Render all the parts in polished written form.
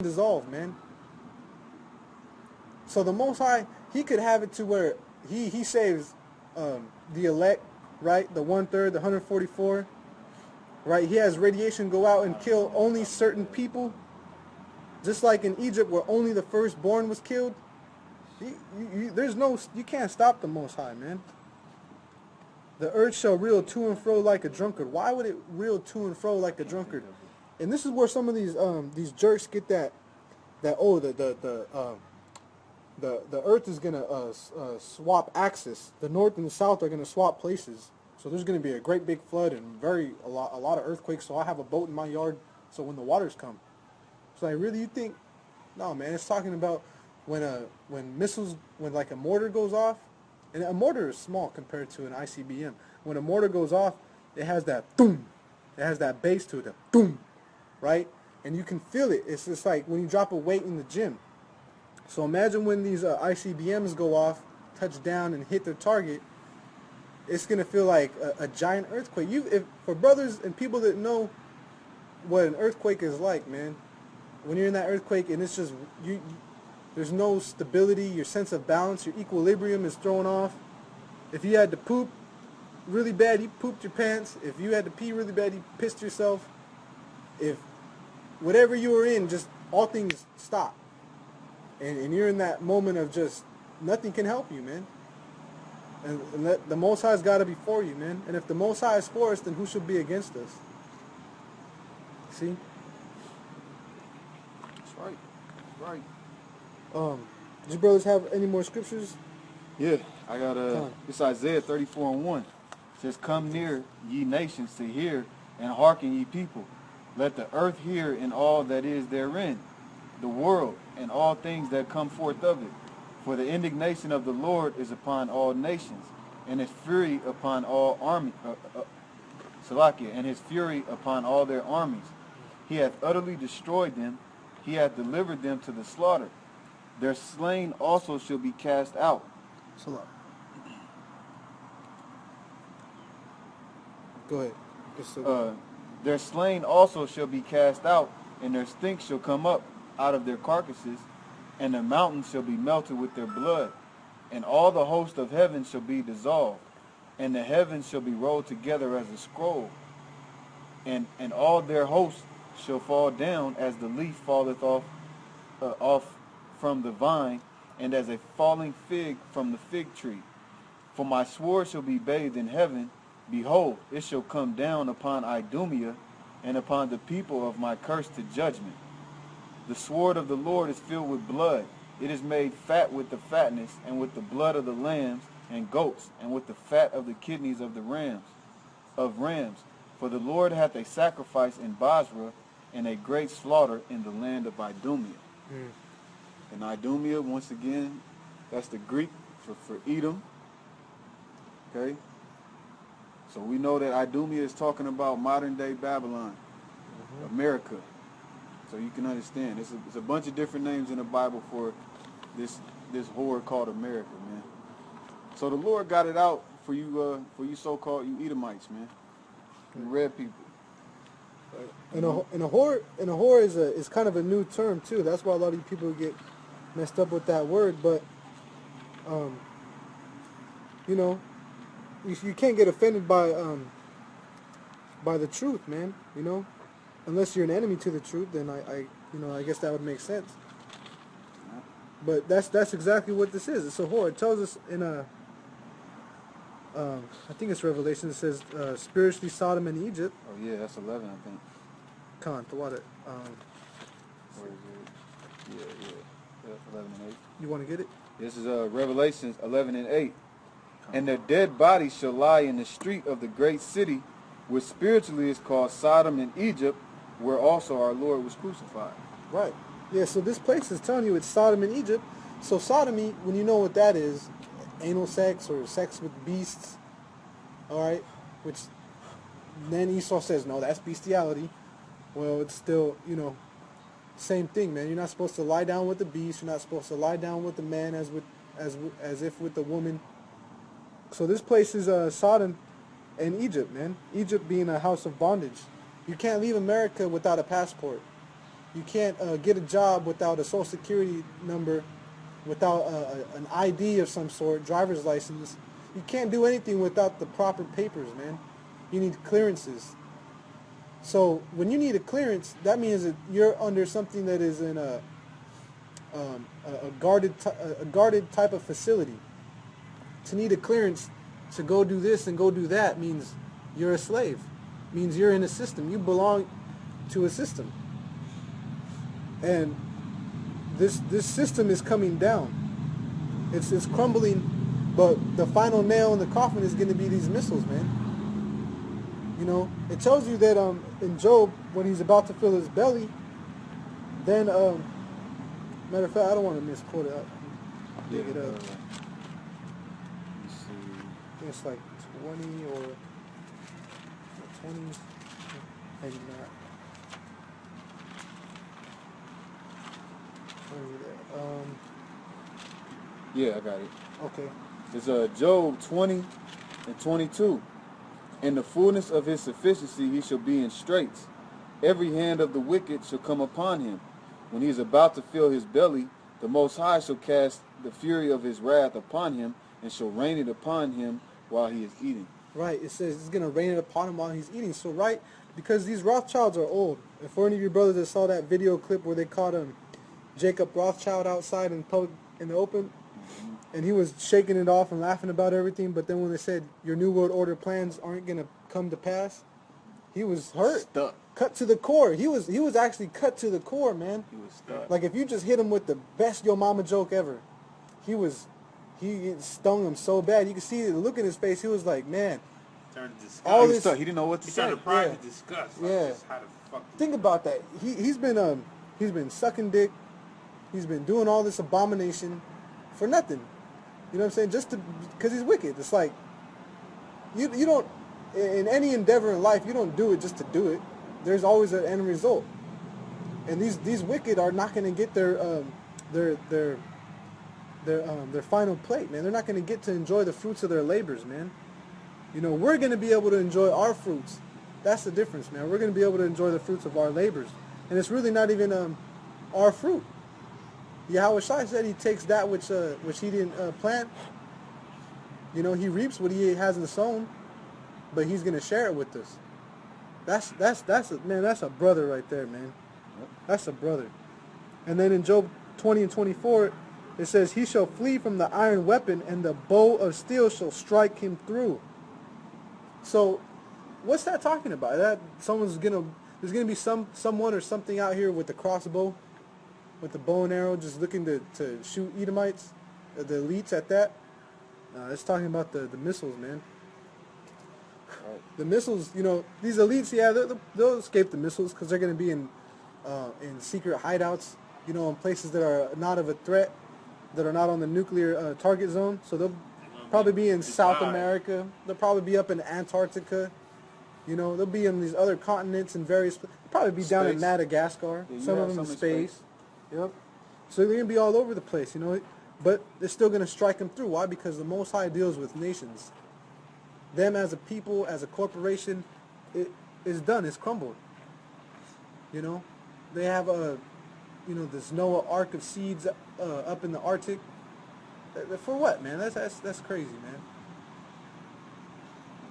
dissolve, man. So the Most High, he could have it to where he saves the elect, right? The 1/3, the 144, right? He has radiation go out and kill only certain people, just like in Egypt where only the firstborn was killed. There's no, you can't stop the Most High, man. The earth shall reel to and fro like a drunkard. Why would it reel to and fro like a drunkard? And this is where some of these jerks get that the earth is gonna swap axis. The north and the south are gonna swap places. So there's gonna be a great big flood and a lot of earthquakes. So I have a boat in my yard. So when the waters come, so I really, you think? No, man. It's talking about when missiles, when like a mortar goes off, and a mortar is small compared to an ICBM. When a mortar goes off, it has that boom. It has that bass to it, the boom, right? And you can feel it. It's just like when you drop a weight in the gym. So imagine when these ICBMs go off, touch down, and hit their target. It's gonna feel like a giant earthquake. For brothers and people that know what an earthquake is like, man, when you're in that earthquake and it's just there's no stability. Your sense of balance, your equilibrium is thrown off. If you had to poop really bad, you pooped your pants. If you had to pee really bad, you pissed yourself. If whatever you were in, just all things stop. And you're in that moment of just nothing can help you, man. And the Most High's got to be for you, man. And if the Most High is for us, then who should be against us? See? That's right. That's right. Do you brothers have any more scriptures? Yeah, I got it's Isaiah 34:1. It says, "Come near, ye nations, to hear, and hearken, ye people. Let the earth hear and all that is therein, the world and all things that come forth of it. For the indignation of the Lord is upon all nations, and his fury upon all army, Salakia, and his fury upon all their armies. He hath utterly destroyed them; he hath delivered them to the slaughter. Their slain also shall be cast out." Salah. Go ahead. Their slain also shall be cast out, and their stink shall come up out of their carcasses, and the mountains shall be melted with their blood, and all the host of heaven shall be dissolved, and the heavens shall be rolled together as a scroll, and all their hosts shall fall down as the leaf falleth off from the vine, and as a falling fig from the fig tree. For my sword shall be bathed in heaven. Behold, it shall come down upon Idumea, and upon the people of my curse to judgment. The sword of the Lord is filled with blood. It is made fat with the fatness, and with the blood of the lambs and goats, and with the fat of the kidneys of the rams. For the Lord hath a sacrifice in Basra, and a great slaughter in the land of Idumea. And Idumea, once again, that's the Greek for Edom. Okay? So we know that Idumea is talking about modern day Babylon, America. So you can understand. It's a bunch of different names in the Bible for this horde called America, man. So the Lord got it out for you so-called you Edomites, man. You red people. And a whore is kind of a new term too. That's why a lot of people get messed up with that word. But you can't get offended by the truth, man. Unless you're an enemy to the truth, then I guess that would make sense. But that's exactly what this is. It's a whore. It tells us in I think it's Revelation. It says spiritually Sodom and Egypt. Oh yeah, that's 11, I think. Khan, what it? Where is it? Yeah, 11 and 8. You want to get it? This is Revelations 11 and 8. And their dead bodies shall lie in the street of the great city, which spiritually is called Sodom and Egypt, where also our Lord was crucified. Right. Yeah, so this place is telling you it's Sodom and Egypt. So sodomy, when you know what that is, anal sex or sex with beasts, all right, which then Esau says, no, that's bestiality. Well, it's still, same thing, man. You're not supposed to lie down with the beast. You're not supposed to lie down with the man as if with the woman. So this place is Sodom and Egypt, man. Egypt being a house of bondage. You can't leave America without a passport. You can't get a job without a social security number, without an ID of some sort, driver's license. You can't do anything without the proper papers, man. You need clearances. So when you need a clearance, that means that you're under something that is in a guarded type of facility. To need a clearance to go do this and go do that means you're a slave. Means you're in a system. You belong to a system. And this system is coming down. It's crumbling, but the final nail in the coffin is going to be these missiles, man. You know, it tells you that in Job, when he's about to fill his belly, then matter of fact, I don't want to misquote it. I'll dig it up. Let me see. I think it's like 20 or 20, maybe not. Where is it at? Yeah, I got it. Okay. It's Job 20 and 22. In the fullness of his sufficiency he shall be in straits. Every hand of the wicked shall come upon him. When he is about to fill his belly, the Most High shall cast the fury of his wrath upon him, and shall rain it upon him while he is eating. Right, it says it's going to rain it upon him while he's eating. So right, because these Rothschilds are old. And for any of your brothers that saw that video clip where they caught Jacob Rothschild outside in the open, and he was shaking it off and laughing about everything, but then when they said your New World Order plans aren't going to come to pass, he was hurt. Stuck. Cut to the core. He was actually cut to the core, man. He was stuck. Like if you just hit him with the best Yo Mama joke ever, he stung him so bad. You could see the look in his face. He was like, man. Turned to disgust. All He was this- stuck. He didn't know what to He say. turned to pride Yeah. to disgust. Like, Yeah. just how the fuck Think about that. He's been sucking dick. He's been doing all this abomination for nothing. You know what I'm saying? Just because he's wicked. It's like you don't, in any endeavor in life, you don't do it just to do it. There's always an end result. And these wicked are not going to get their final plate, man. They're not going to get to enjoy the fruits of their labors, man. You know, we're going to be able to enjoy our fruits. That's the difference, man. We're going to be able to enjoy the fruits of our labors. And it's really not even our fruit. Yahweh Shai said he takes that which he didn't plant. You know, he reaps what he hasn't sown, but he's going to share it with us. That's a brother right there, man. That's a brother. And then in Job 20 and 24, it says, he shall flee from the iron weapon, and the bow of steel shall strike him through. So, what's that talking about? That there's gonna be someone or something out here with the crossbow, with the bow and arrow, just looking to shoot Edomites, the elites at that. It's talking about the missiles, man. The missiles, you know, these elites, yeah, they'll escape the missiles because they're going to be in secret hideouts, you know, in places that are not of a threat, that are not on the nuclear target zone. So they'll probably be in South America. They'll probably be up in Antarctica. You know, they'll be in these other continents and various. They'll probably be down in Space. Madagascar. Yeah, some of them in space. Yep. So they're going to be all over the place, you know. But they're still going to strike them through. Why? Because the Most High deals with nations. Them as a people, as a corporation, it is done. It's crumbled. You know, they have this Noah Ark of seeds up in the Arctic. For what, man? That's crazy, man.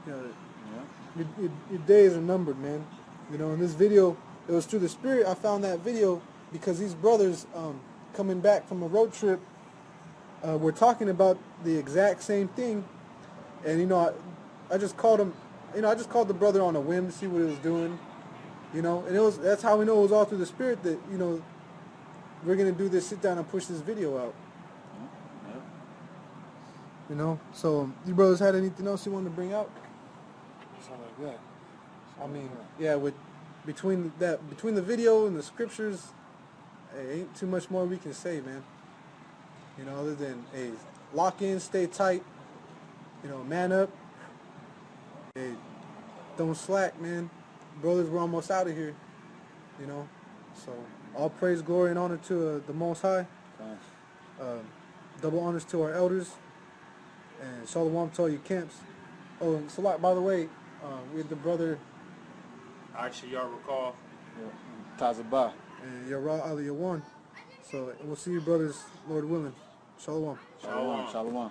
You know, your days are numbered, man. You know, in this video, it was through the Spirit I found that video because these brothers coming back from a road trip were talking about the exact same thing, and you know, I just called him. You know, I just called the brother on a whim to see what he was doing. You know, and that's how we know it was all through the Spirit that, you know, we're gonna do this, sit down and push this video out. You know, so you brothers had anything else you wanted to bring out? Something like that. I mean, yeah, between the video and the scriptures, ain't too much more we can say, man. You know, other than lock in, stay tight. You know, man up. Hey, don't slack, man. Brothers, we're almost out of here. You know, so all praise, glory, and honor to the Most High. Double honors to our elders. And shalom to all you camps. Oh, and Salat, by the way, we had the brother. Actually, y'all recall. Tazabah. and Yara Ali Yawan. So we'll see you brothers, Lord willing. Shalom. Shalom. Shalom.